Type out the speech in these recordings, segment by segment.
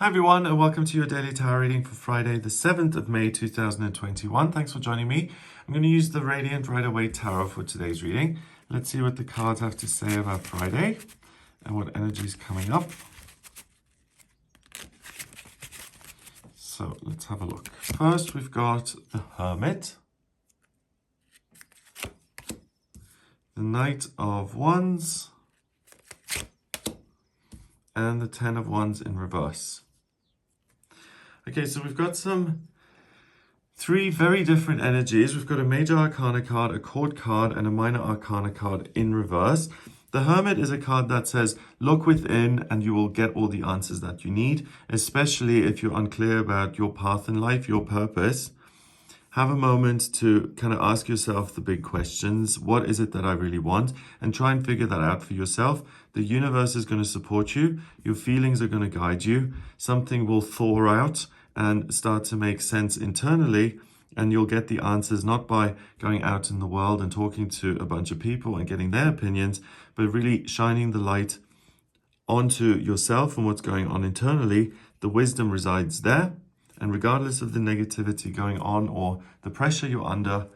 Hi everyone, and welcome to your daily tarot reading for Friday, the 7th of May 2021. Thanks for joining me. I'm going to use the Radiant Rider-Waite Tarot for today's reading. Let's see what the cards have to say about Friday and what energy is coming up. So let's have a look. First, we've got the Hermit, the Knight of Wands, and the Ten of Wands in reverse. Okay, so we've got three very different energies. We've got a Major Arcana card, a Court card, and a Minor Arcana card in reverse. The Hermit is a card that says, look within and you will get all the answers that you need, especially if you're unclear about your path in life, your purpose. Have a moment to kind of ask yourself the big questions. What is it that I really want? And try and figure that out for yourself. The universe is going to support you. Your feelings are going to guide you. Something will thaw out and start to make sense internally, and you'll get the answers not by going out in the world and talking to a bunch of people and getting their opinions, but really shining the light onto yourself and what's going on internally. The wisdom resides there, and regardless of the negativity going on or the pressure you're under,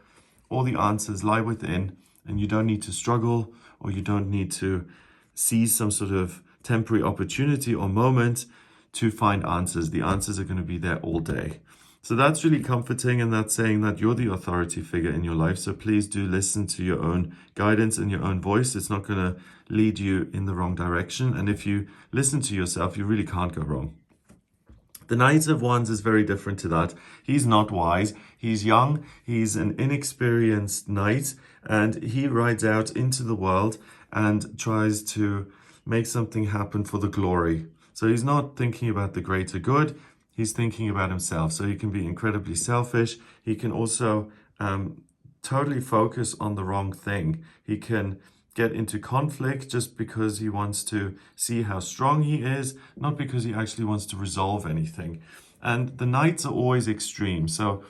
all the answers lie within, and you don't need to struggle, or you don't need to seize some sort of temporary opportunity or moment to find answers. The answers are going to be there all day. So that's really comforting, and that's saying that you're the authority figure in your life. So please do listen to your own guidance and your own voice. It's not going to lead you in the wrong direction. And if you listen to yourself, you really can't go wrong. The Knight of Wands is very different to that. He's not wise. He's young. He's an inexperienced knight, and he rides out into the world and tries to make something happen for the glory. So he's not thinking about the greater good. He's thinking about himself. So he can be incredibly selfish. He can also totally focus on the wrong thing. He can get into conflict just because he wants to see how strong he is, not because he actually wants to resolve anything. And the knights are always extreme. So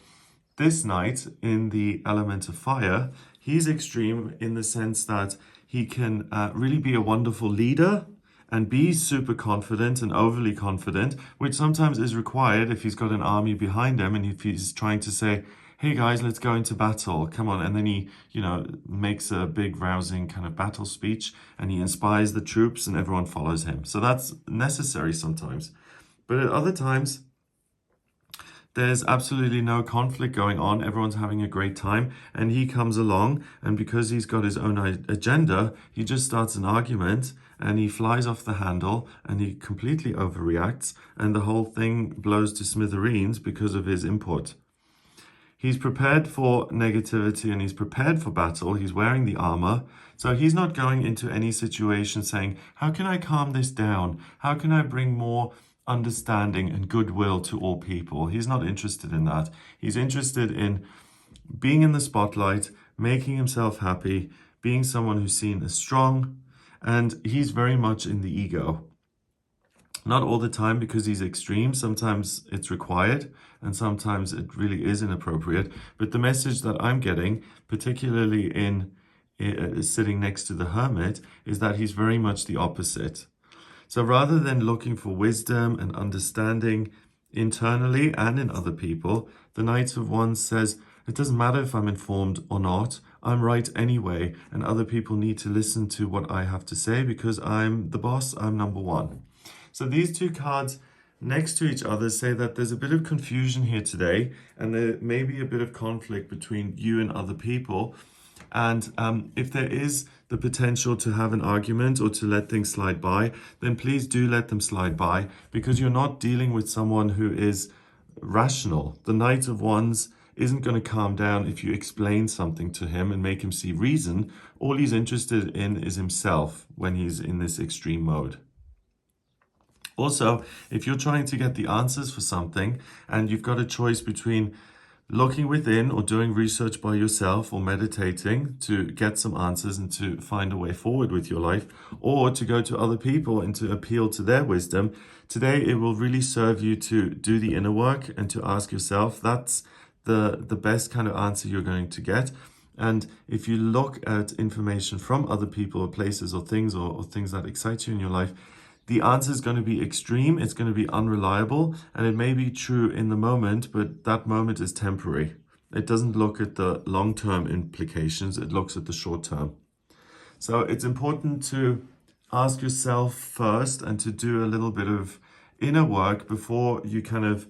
this knight in the element of fire, he's extreme in the sense that he can really be a wonderful leader and be super confident and overly confident, which sometimes is required if he's got an army behind him and if he's trying to say, hey guys, let's go into battle, come on. And then he, makes a big rousing kind of battle speech and he inspires the troops and everyone follows him. So that's necessary sometimes. But at other times, there's absolutely no conflict going on. Everyone's having a great time. And he comes along, and because he's got his own agenda, he just starts an argument and he flies off the handle and he completely overreacts. And the whole thing blows to smithereens because of his input. He's prepared for negativity and he's prepared for battle. He's wearing the armor. So he's not going into any situation saying, how can I calm this down? How can I bring more understanding and goodwill to all people? He's not interested in that. He's interested in being in the spotlight, making himself happy, being someone who's seen as strong, and he's very much in the ego. Not all the time, because he's extreme. Sometimes it's required and sometimes it really is inappropriate. But the message that I'm getting, particularly in sitting next to the Hermit, is that he's very much the opposite. So rather than looking for wisdom and understanding internally and in other people, the Knight of Wands says, it doesn't matter if I'm informed or not, I'm right anyway, and other people need to listen to what I have to say because I'm the boss, I'm number one. So these two cards next to each other say that there's a bit of confusion here today, and there may be a bit of conflict between you and other people. And if there is the potential to have an argument or to let things slide by, then please do let them slide by, because you're not dealing with someone who is rational. The Knight of Wands isn't going to calm down if you explain something to him and make him see reason. All he's interested in is himself when he's in this extreme mode. Also, if you're trying to get the answers for something and you've got a choice between looking within or doing research by yourself or meditating to get some answers and to find a way forward with your life, or to go to other people and to appeal to their wisdom, today it will really serve you to do the inner work and to ask yourself. That's the best kind of answer you're going to get. And if you look at information from other people or places or things that excite you in your life, the answer is going to be extreme, it's going to be unreliable, and it may be true in the moment, but that moment is temporary. It doesn't look at the long-term implications, it looks at the short-term. So it's important to ask yourself first and to do a little bit of inner work before you kind of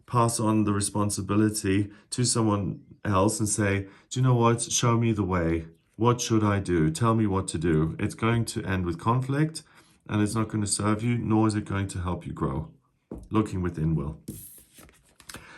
pass on the responsibility to someone else and say, do you know what? Show me the way. What should I do? Tell me what to do. It's going to end with conflict and it's not going to serve you, nor is it going to help you grow. Looking within will.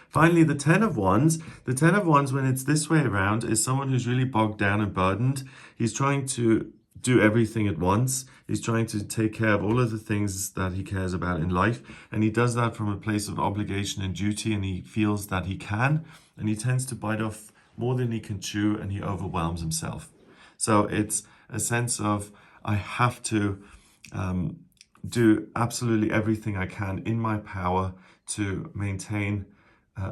Finally, the Ten of Wands. The Ten of Wands, when it's this way around, is someone who's really bogged down and burdened. He's trying to do everything at once. He's trying to take care of all of the things that he cares about in life. And he does that from a place of obligation and duty, and he feels that he can. And he tends to bite off more than he can chew, and he overwhelms himself. So it's a sense of, I have to do absolutely everything I can in my power to maintain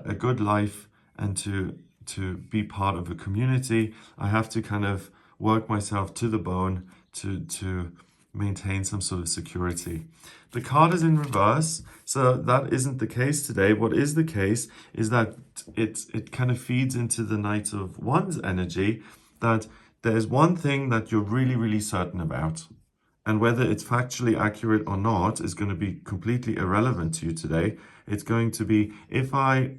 a good life and to be part of a community. I have to kind of work myself to the bone to maintain some sort of security. The card is in reverse, so that isn't the case today. What is the case is that it kind of feeds into the Knight of Wands energy, that there's one thing that you're really, really certain about. And whether it's factually accurate or not is going to be completely irrelevant to you today. It's going to be, if I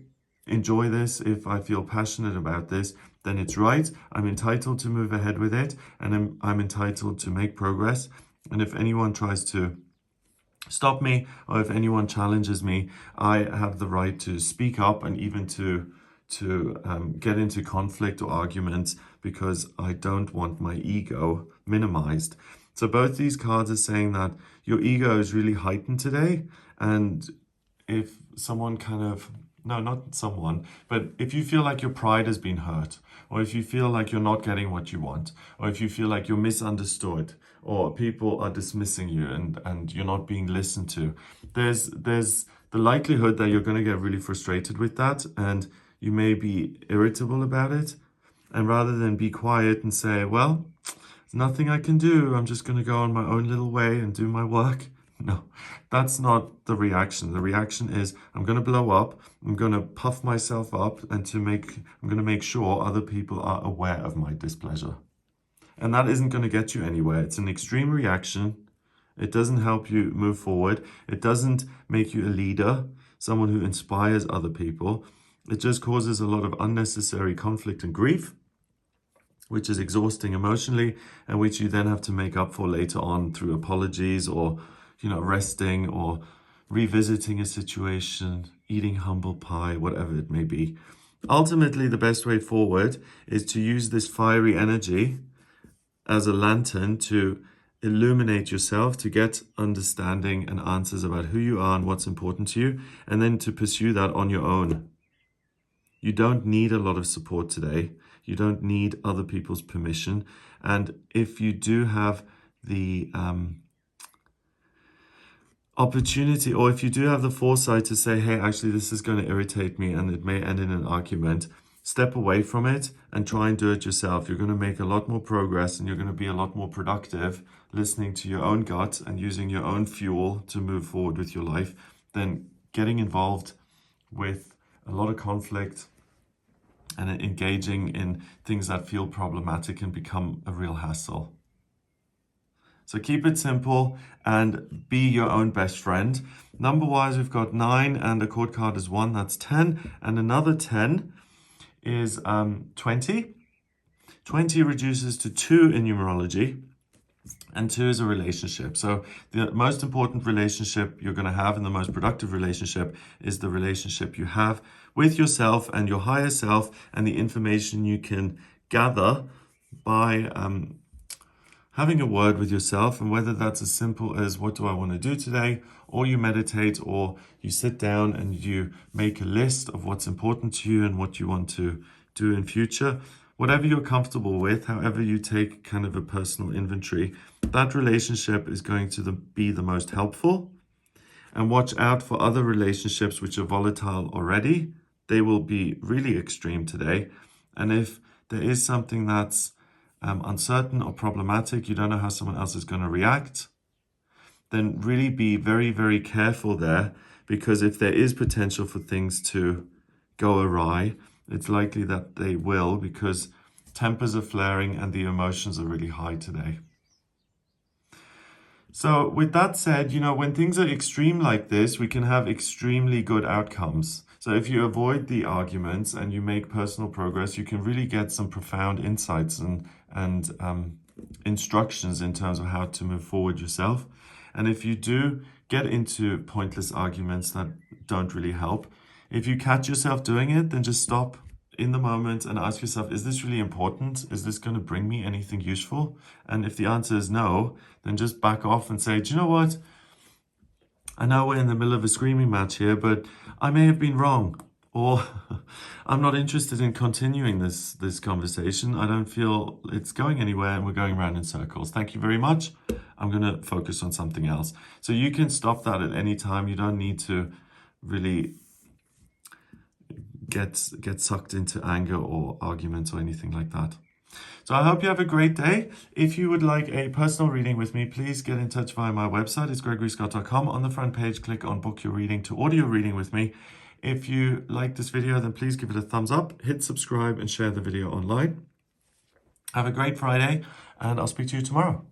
enjoy this, if I feel passionate about this, then it's right. I'm entitled to move ahead with it, and I'm entitled to make progress. And if anyone tries to stop me, or if anyone challenges me, I have the right to speak up and even to get into conflict or arguments, because I don't want my ego minimized. So both these cards are saying that your ego is really heightened today. And if someone kind of, no, not someone, but if you feel like your pride has been hurt, or if you feel like you're not getting what you want, or if you feel like you're misunderstood, or people are dismissing you and you're not being listened to, there's the likelihood that you're going to get really frustrated with that, and you may be irritable about it. And rather than be quiet and say, well, there's nothing I can do, I'm just going to go on my own little way and do my work. No, that's not the reaction. The reaction is, I'm going to blow up, I'm going to puff myself up, and I'm going to make sure other people are aware of my displeasure. And that isn't going to get you anywhere. It's an extreme reaction. It doesn't help you move forward. It doesn't make you a leader, someone who inspires other people. It just causes a lot of unnecessary conflict and grief, which is exhausting emotionally, and which you then have to make up for later on through apologies, or resting, or revisiting a situation, eating humble pie, whatever it may be. Ultimately, the best way forward is to use this fiery energy as a lantern to illuminate yourself, to get understanding and answers about who you are and what's important to you, and then to pursue that on your own. You don't need a lot of support today. You don't need other people's permission. And if you do have the opportunity, or if you do have the foresight to say, hey, actually, this is going to irritate me and it may end in an argument, step away from it and try and do it yourself. You're going to make a lot more progress, and you're going to be a lot more productive listening to your own gut and using your own fuel to move forward with your life than getting involved with a lot of conflict and engaging in things that feel problematic and become a real hassle. So keep it simple and be your own best friend. Number-wise, we've got 9, and a chord card is 1, that's 10. And another 10 is 20. 20 reduces to 2 in numerology, and 2 is a relationship. So the most important relationship you're going to have, and the most productive relationship, is the relationship you have with yourself and your higher self, and the information you can gather by having a word with yourself. And whether that's as simple as, what do I want to do today? Or you meditate, or you sit down and you make a list of what's important to you and what you want to do in future. Whatever you're comfortable with, however you take kind of a personal inventory, that relationship is going to be the most helpful. And watch out for other relationships which are volatile already. They will be really extreme today. And if there is something that's uncertain or problematic, you don't know how someone else is going to react, then really be very, very careful there, because if there is potential for things to go awry, it's likely that they will, because tempers are flaring and the emotions are really high today. So with that said, when things are extreme like this, we can have extremely good outcomes. So if you avoid the arguments and you make personal progress, you can really get some profound insights and instructions in terms of how to move forward yourself. And if you do get into pointless arguments that don't really help, if you catch yourself doing it, then just stop in the moment and ask yourself, is this really important? Is this going to bring me anything useful? And if the answer is no, then just back off and say, do you know what? I know we're in the middle of a screaming match here, but I may have been wrong, or I'm not interested in continuing this conversation. I don't feel it's going anywhere and we're going around in circles. Thank you very much. I'm going to focus on something else. So you can stop that at any time. You don't need to really get sucked into anger or arguments or anything like that. So I hope you have a great day. If you would like a personal reading with me, please get in touch via my website. It's gregoryscott.com. On the front page, click on book your reading to audio reading with me. If you like this video, then please give it a thumbs up, hit subscribe and share the video online. Have a great Friday, and I'll speak to you tomorrow.